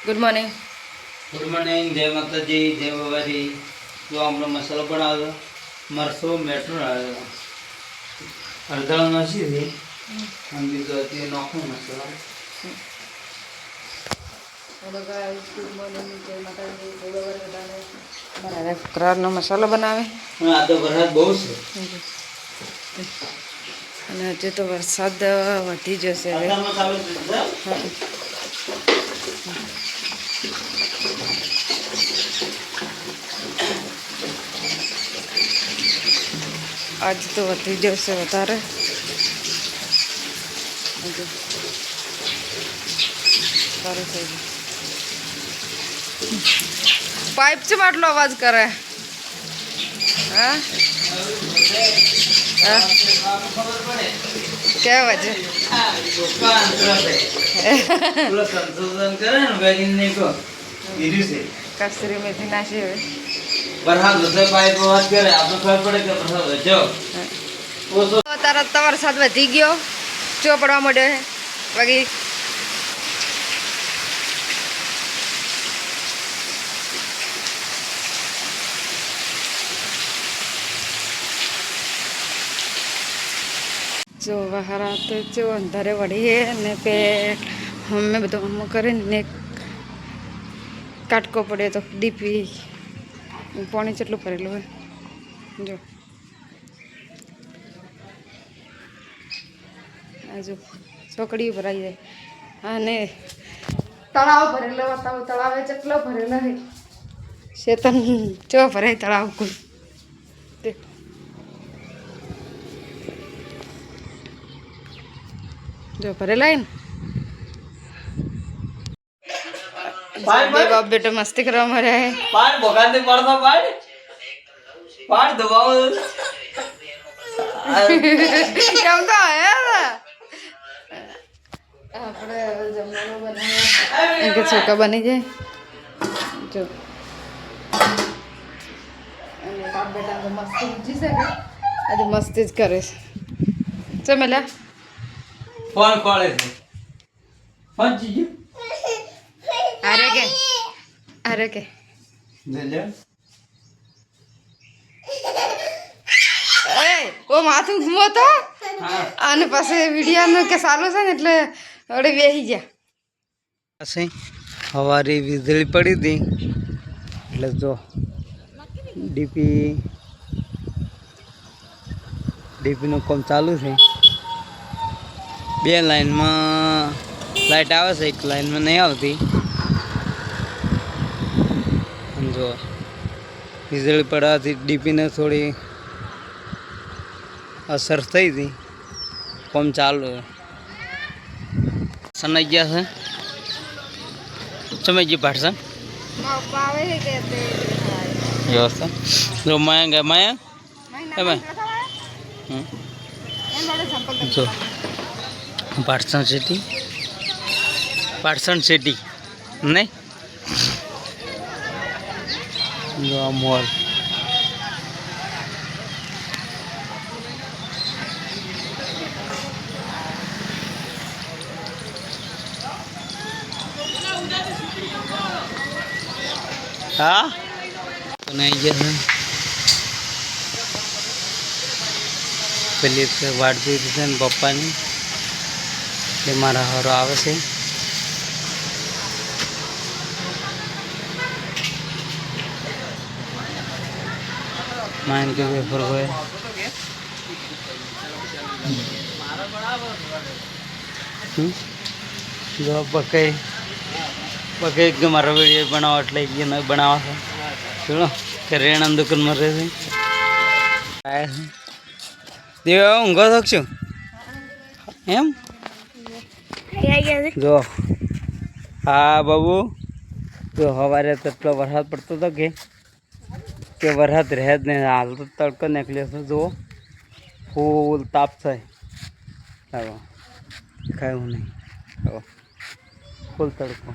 Good morning. Good morning. જય માતાજી, જય બાબાજી. જો આપણો મસાલો બનાવ્યો મરસો મેઠું આવ્યો અડધા નાસી હતી અને બીજો અત્યારે નાખું મસાલો. કરારનો મસાલો બનાવે આ તો વરસાદ બહુ છે અને હજુ તો વરસાદ વધી જશે હવે. આટલા મસાલો દીધો. આજ તો વધી જશે વધારે. હજુ સારું થઈ ગયું. પાઇપ છે આટલો અવાજ કરે. હા હા કેવા છે સંશોધન કરે ને વેગિન ને કો કીધું છે કસ્તરી મેથી નાખી હવે. વરસાદ વધે પાઇપ અવાજ કરે આપણે ખબર પડે કે વરસાદ વધ્યો. તરત તો વરસાદ વધી ગયો, ચો પડવા માંડ્યો છે બાકી. જો વહારા તો જો અંધારે વળી ને પેટ અમે બધું અમુક કરીને કાટકો પડ્યો તો ડીપી પાણી કેટલું ભરેલું હોય જો. જો ચોકડી ભરાઈ જાય અને તળાવ ભરેલો બતાવો. તળાવે જેટલો ભરેલો હોય શેતન ચો ભરાય તળાવ કોઈ. જો ભરેલા ને બે બાપ બેટો મસ્તી કરવા મળ્યા હે. પાડ ભોગાતે પડતો પાડ દબાવો કેમ તો હે આપણે જમવાનું બનાવ્યા કે ચોખા બની જાય જો. અને બાપ બેટા તો મસ્તી ઊંચી છે કે આજે મસ્તી જ કરે છે. ચમેલા ફોન કોળે છે પંચી ગયું અરે કે જલ્દી ઓ માથું ઘૂમો તો હા અને પછી વિડીયાનું કે સારું છે ને એટલે હવે બેસી ગયા. સવારે વીજળી પડી હતી એટલે જો ડીપીનું કામ ચાલુ છે. બે લાઈનમાં લાઈટ આવે છે, એક લાઈનમાં નહીં આવતી. જો વીજળી પડવાથી ડીપીને થોડી અસર થઈ હતી. કામ ચાલુ સનાઈ ગયા છે સમજી પાડશે વ્યવસ્થા. જો માયા ગયા માયા એમાં જો પાટસણ સિટી નહીં જો આ મોલ. હા બનાવી ગયા પેલી વાટ જોઈ છે ને પપ્પાની એટલે મારા હારો આવે છે. માઇન કે વેફર હોય જો પકઈ મારો વિડીયો બનાવો એટલે ન બનાવવા છે. ચલો કે રેણા દુકાનમાં રહે છે દેવ ઊંઘો શકશું એમ. જો હા બાબુ જો સવારે તો એટલો વરસાદ પડતો હતો કે વરસાદ રહે જ નહીં. હાલ તો તડકો નીકળ્યો છે. જુઓ ફૂલ તાપ છે. ચાલો ખાયું નહીં ફૂલ તડકો.